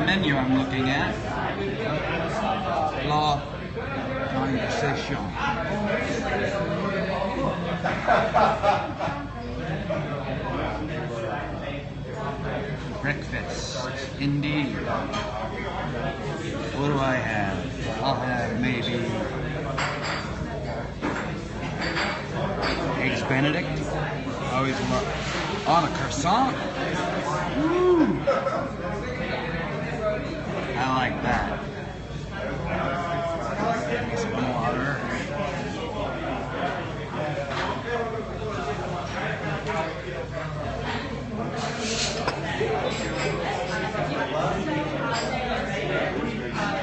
menu I'm looking at. La conversation. Breakfast, indeed. What do I have? I'll have maybe Eggs Benedict. Always love on a croissant. Woo! I like that. Some water.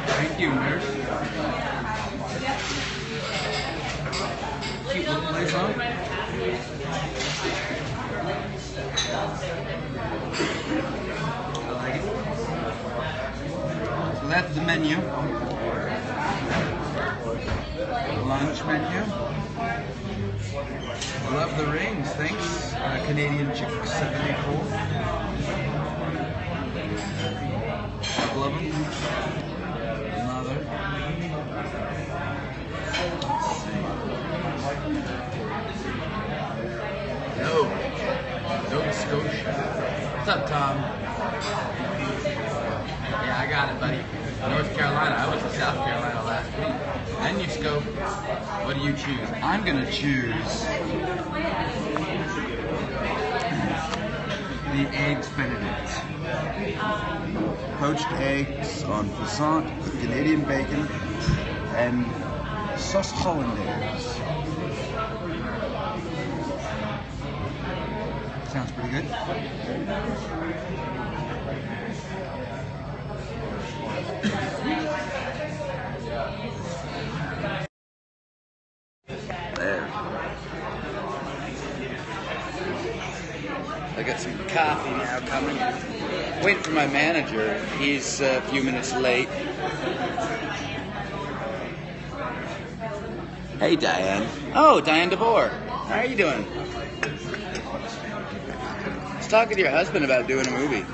Thank you, nurse. Cute little place, huh? I like it. So that's the menu. Lunch menu. Love the rings, thanks. Canadian Chick 74. Couple of them. Another. Nova Scotia. What's up, Tom? Yeah, I got it, buddy. North Carolina. I was in South Carolina last week. And you scope. What do you choose? I'm gonna choose the Eggs Benedict. Poached eggs on croissant with Canadian bacon and sauce hollandaise. Sounds pretty good. There. I got some coffee now coming. Waiting for my manager. He's a few minutes late. Hey, Diane. Oh, Diane DeVore. How are you doing? I was talking to your husband about doing a movie.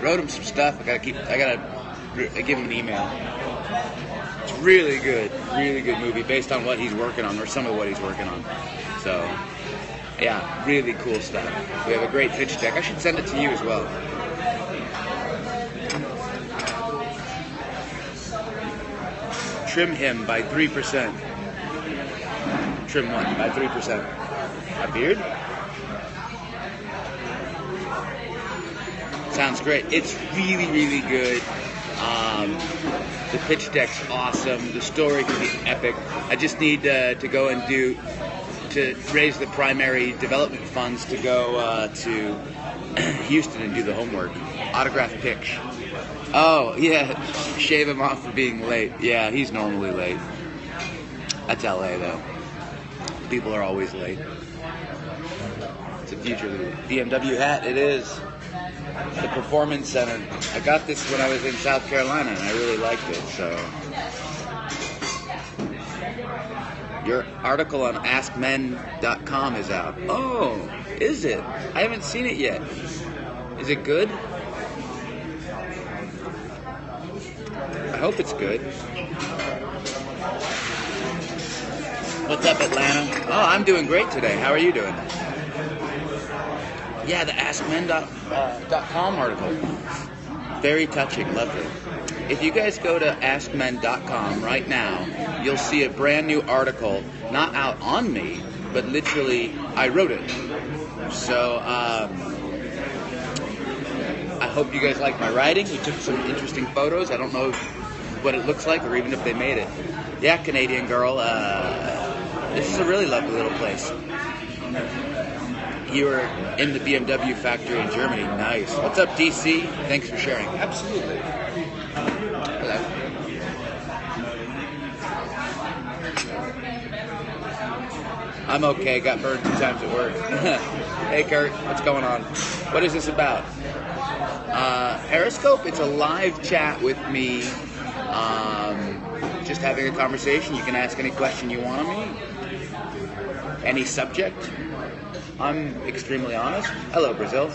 Wrote him some stuff. I gotta give him an email. It's really good movie based on what he's working on, or some of what he's working on. So, yeah, really cool stuff. We have a great pitch deck. I should send it to you as well. Trim him by 3%. Trim one by 3%. A beard? Sounds great. It's really good. The pitch deck's awesome. The story can be epic. I just need to go and to raise the primary development funds to go to Houston and do the homework. Autograph pitch. Oh, yeah. Shave him off for being late. Yeah, he's normally late. That's LA, though. People are always late. It's a future BMW hat. It is. The Performance Center. I got this when I was in South Carolina, and I really liked it, so. Your article on AskMen.com is out. Oh, is it? I haven't seen it yet. Is it good? I hope it's good. What's up, Atlanta? Oh, I'm doing great today. How are you doing? Yeah, the AskMen.com article. Very touching, lovely. If you guys go to AskMen.com right now, you'll see a brand new article, not out on me, but literally, I wrote it. So, I hope you guys like my writing. We took some interesting photos. I don't know what it looks like or even if they made it. Yeah, Canadian girl. This is a really lovely little place. You were in the BMW factory in Germany. Nice. What's up, DC? Thanks for sharing. Absolutely. Hello. I'm okay. Got burned 2 times at work. Hey, Kurt. What's going on? What is this about? Periscope. It's a live chat with me. Just having a conversation. You can ask any question you want of me. Any subject. I'm extremely honest. Hello, Brazil.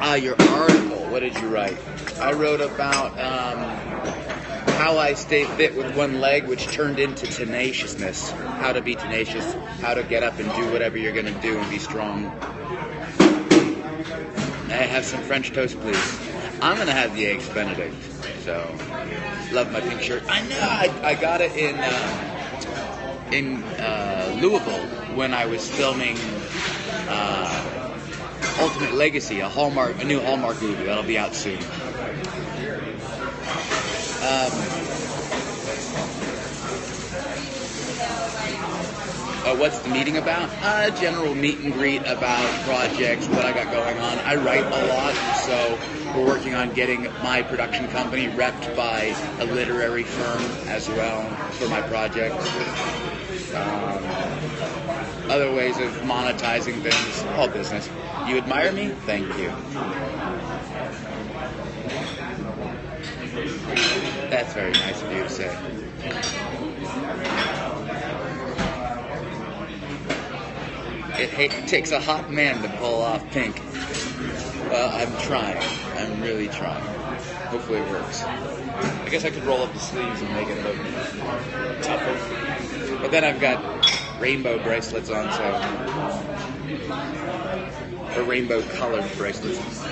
Your article. What did you write? I wrote about how I stay fit with one leg, which turned into tenaciousness. How to be tenacious. How to get up and do whatever you're going to do and be strong. I have some French toast, please. I'm going to have the Eggs Benedict. So, love my pink shirt. I know I got it in Louisville when I was filming Ultimate Legacy, a new Hallmark movie that'll be out soon. What's the meeting about? General meet and greet about projects, what I got going on. I write a lot, so we're working on getting my production company repped by a literary firm as well for my project. Other ways of monetizing things, all business. You admire me? Thank you. That's very nice of you to say. It takes a hot man to pull off pink. Well, I'm trying. I'm really trying. Hopefully it works. I guess I could roll up the sleeves and make it look tougher. But then I've got rainbow bracelets on, so... Or rainbow-colored bracelets.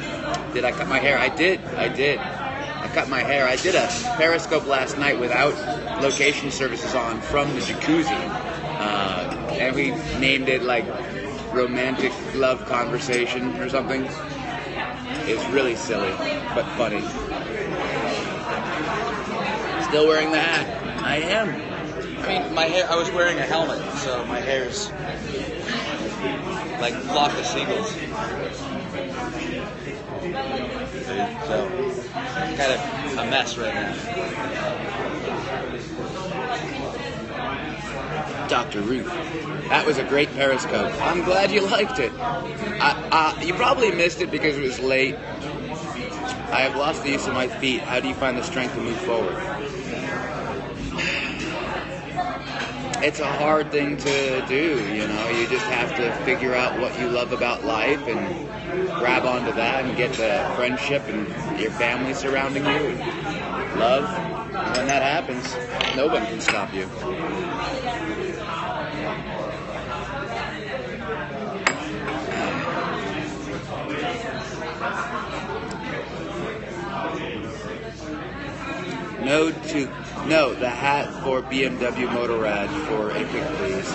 Did I cut my hair? I did. I cut my hair. I did a Periscope last night without location services on from the jacuzzi. And we named it, like, Romantic Love Conversation or something. It's really silly, but funny. Still wearing the hat. I am. I mean, my hair, I was wearing a helmet, so my hair's like a flock of seagulls. So, kind of a mess right now. Dr. Ruth. That was a great Periscope. I'm glad you liked it. You probably missed it because it was late. I have lost the use of my feet. How do you find the strength to move forward? It's a hard thing to do, you know. You just have to figure out what you love about life and grab onto that and get the friendship and your family surrounding you and love. And when that happens, no one can stop you. No, the hat for BMW Motorrad for Epic, please.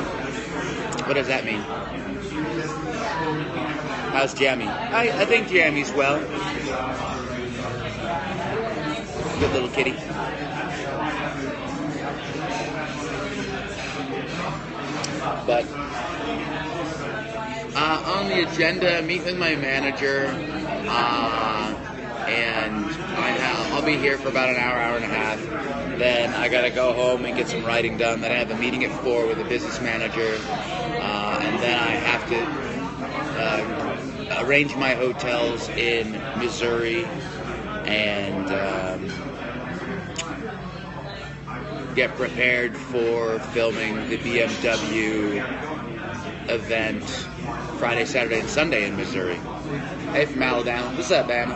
What does that mean? How's Jammy? I think Jammy's well. Good little kitty. But on the agenda, meet with my manager, and I'll be here for about an hour and a half. Then I gotta go home and get some writing done. Then I have a meeting at 4 with a business manager, and then I have to arrange my hotels in Missouri and get prepared for filming the BMW event Friday, Saturday, and Sunday in Missouri. Hey from Alabama. What's up, Bama?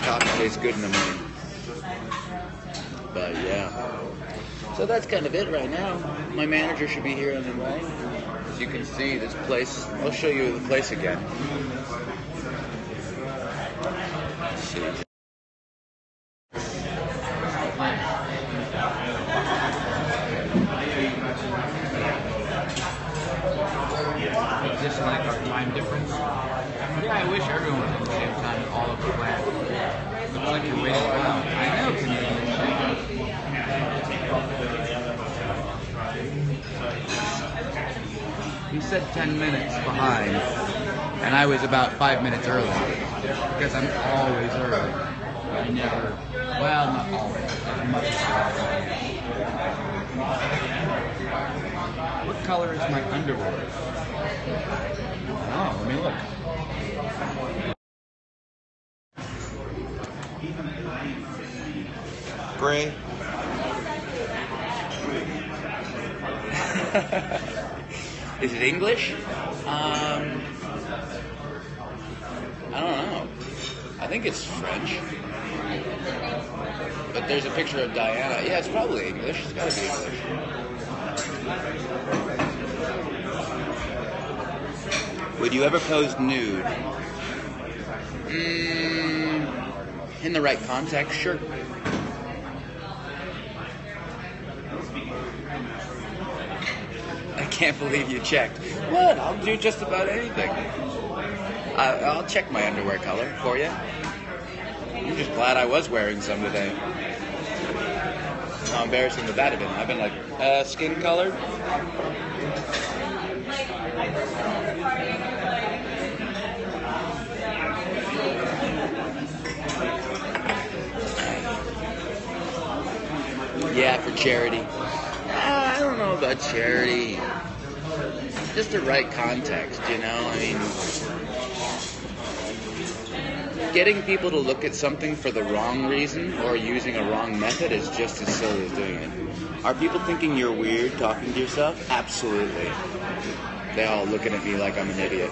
Coffee tastes good in the morning. But yeah. So that's kind of it right now. My manager should be here on the way. As you can see, this place, I'll show you the place again. Let's see. Is this like our time difference? Yeah, I wish everyone was at the same time in all of the planet. Looks like you're waiting a while. I know, Canadian. You said 10 minutes behind, and I was about 5 minutes early. Because I'm always early. I never, well, not always, as much as What color is my underwear? Oh, let me look. Gray. Is it English? I don't know. I think it's French. But there's a picture of Diana. Yeah, it's probably English. It's gotta be English. Would you ever pose nude? In the right context, sure. I can't believe you checked. What? I'll do just about anything. I'll check my underwear color for you. I'm just glad I was wearing some today. How embarrassing would that have been? I've been like, skin colored? Yeah, for charity. I don't know about charity. Just the right context, you know? I mean, getting people to look at something for the wrong reason or using a wrong method is just as silly as doing it. Are people thinking you're weird talking to yourself? Absolutely. They all looking at me like I'm an idiot.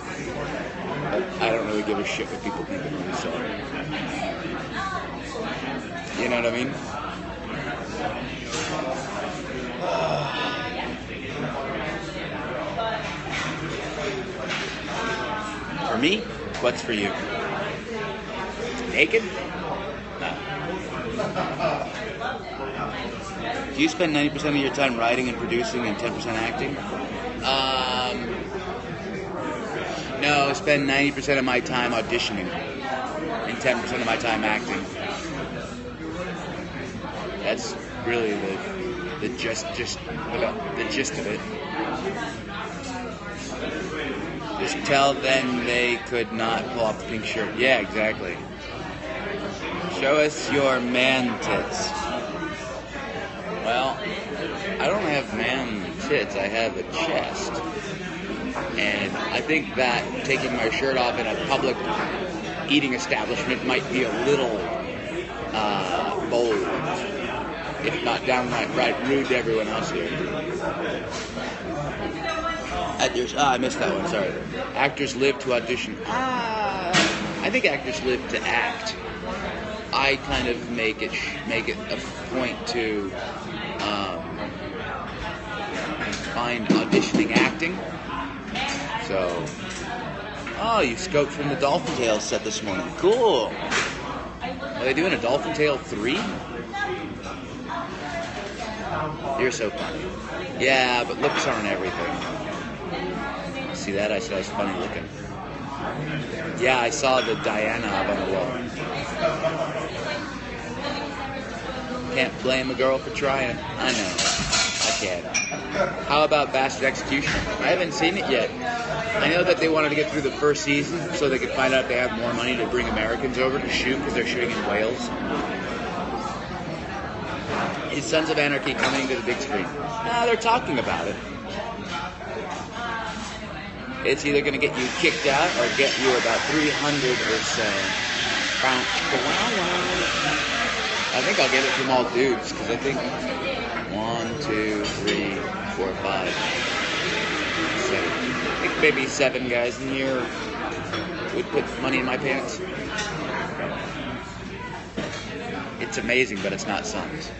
I don't really give a shit what people think of me, so. You know what I mean? For me, what's for you? Naked? No. Do you spend 90% of your time writing and producing and 10% acting? No, I spend 90% of my time auditioning and 10% of my time acting. That's really the gist of it. Just tell them they could not pull off the pink shirt. Yeah, exactly. Show us your man tits. Well, I don't have man tits. I have a chest. And I think that taking my shirt off in a public eating establishment might be a little bold, if not downright rude to everyone else here. I missed that one, sorry. Actors live to audition. I think actors live to act. I kind of make it a point to find auditioning acting. So, you scoped from the Dolphin Tale set this morning. Cool. Are they doing a Dolphin Tale 3? You're so funny. Yeah, but looks aren't everything. See that? I said I was funny looking. Yeah, I saw the Diana up on the wall. Can't blame a girl for trying. I know. I can't. How about Bastard Executioner? I haven't seen it yet. I know that they wanted to get through the first season so they could find out if they have more money to bring Americans over to shoot because they're shooting in Wales. Is Sons of Anarchy coming to the big screen? They're talking about it. It's either going to get you kicked out or get you about 300 or so. I think I'll get it from all dudes because I think 1, 2, 3, 4, 5, 7. I think maybe 7 guys in here would put money in my pants. It's amazing, but it's not Sons.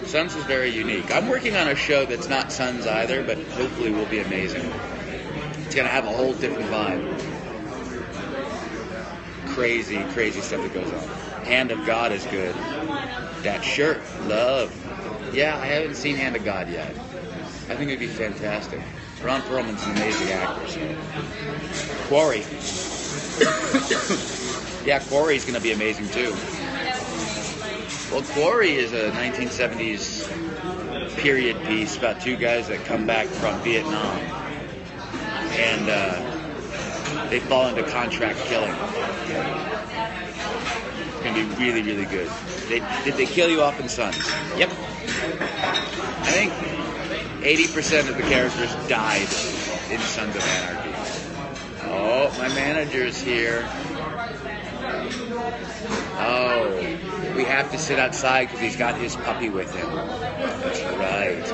Sons is very unique. I'm working on a show that's not Sons either, but hopefully will be amazing. It's going to have a whole different vibe. Crazy, crazy stuff that goes on. Hand of God is good. That shirt, love. Yeah, I haven't seen Hand of God yet. I think it'd be fantastic. Ron Perlman's an amazing actor. So. Quarry. Yeah, Quarry's going to be amazing too. Well, Quarry is a 1970s period piece about 2 guys that come back from Vietnam. And they fall into contract killing. It's going to be really, really good. Did they kill you off in Sons? Yep. I think 80% of the characters died in Sons of Anarchy. Oh, my manager's here. Oh, we have to sit outside because he's got his puppy with him. That's right.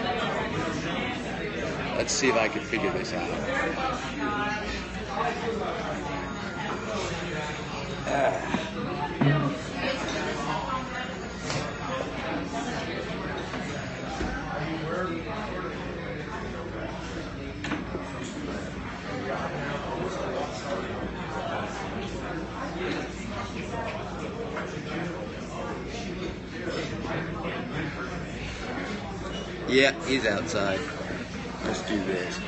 Let's see if I can figure this out. Yeah, he's outside. Let's do this.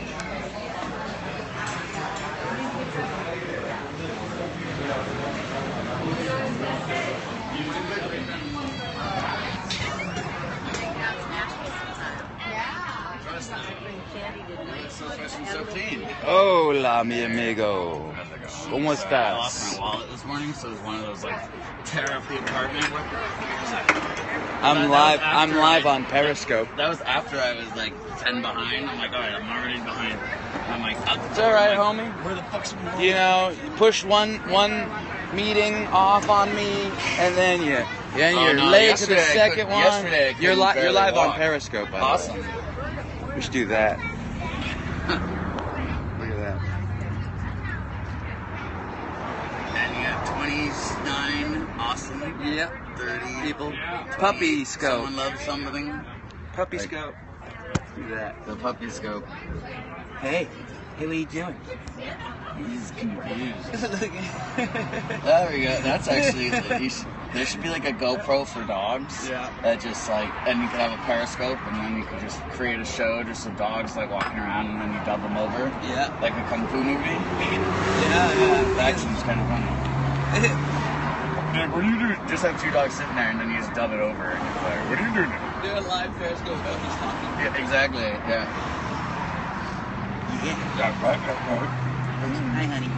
Hola, mi amigo. ¿Cómo I estás? lost my wallet this morning, so it was one of those like tear up the apartment. I'm live on Periscope. That was after I was like 10 behind. I'm like, all right, I'm already behind. I'm like, It's all right, homie. Where the fuck's my wallet? You know, you push one meeting off on me, and then you're no, late to the yesterday I second couldn't- one. yesterday I You're couldn't barely live on walk. Periscope. By the way. Awesome. We should do that. Look at that. And you got 29 awesome. Yep. 30 People. 20. Puppy scope. Someone loves something. Puppy scope. Do that. The puppy scope. Hey, what are you doing? He's confused. There we go. That's actually, there should be like a GoPro for dogs. Yeah. That just like, and you could have a periscope, and then you could just create a show just of dogs like walking around, and then you dub them over. Yeah. Like a kung fu movie. Yeah. That seems kind of funny. Dude, what are you doing? Just have two dogs sitting there, and then you just dub it over, and you're like, what are you doing? Do a live Periscope of us talking. Yeah, exactly. Yeah. Yeah, right. Hi, honey.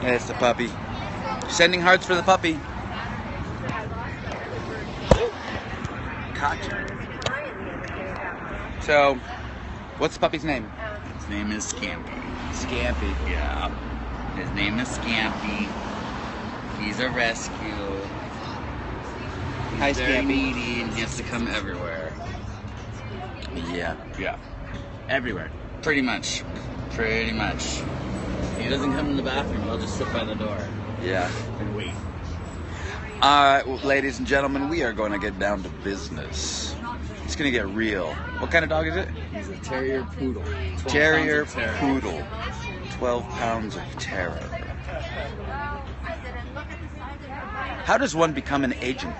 It's the puppy. Sending hearts for the puppy. Gotcha. So, what's the puppy's name? His name is Scampy. Scampy. Yeah. His name is Scampy. He's a rescue. He's Hi, very Scampy. needy, and he has to come everywhere. Yeah. Yeah. Everywhere. Pretty much. Pretty much. He doesn't come in the bathroom. He'll just sit by the door Yeah. and wait. Alright, well, ladies and gentlemen, we are going to get down to business. It's going to get real. What kind of dog is it? He's a terrier poodle. 12 Terrier pounds of terror. poodle. 12 pounds of terror. How does one become an agent?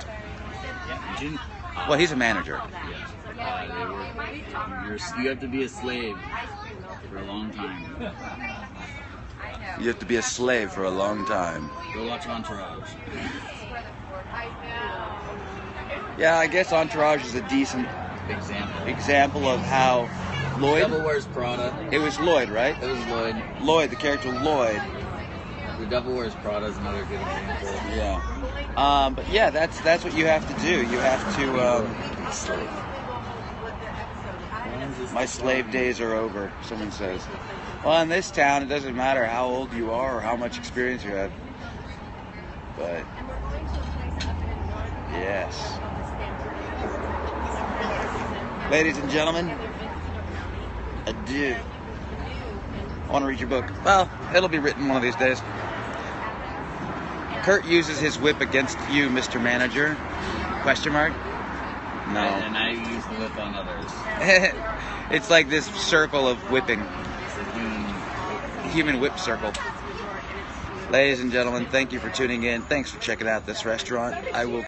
Agent? Well, he's a manager. You have to be a slave for a long time. You have to be a slave for a long time. Go watch Entourage. Yeah, I guess Entourage is a decent example of how Lloyd... Devil Wears Prada. It was Lloyd, right? It was Lloyd. Lloyd, the character Lloyd. The Devil Wears Prada is another good example. Yeah. But yeah, that's what you have to do. You have to... Slave. My slave days are over, someone says. Well, in this town, it doesn't matter how old you are or how much experience you have. But, yes. Ladies and gentlemen, adieu. I want to read your book. Well, it'll be written one of these days. Kurt uses his whip against you, Mr. Manager? Question mark? No. And I use the whip on others. It's like this circle of whipping. It's a Human whip circle. Ladies and gentlemen, thank you for tuning in. Thanks for checking out this restaurant. I will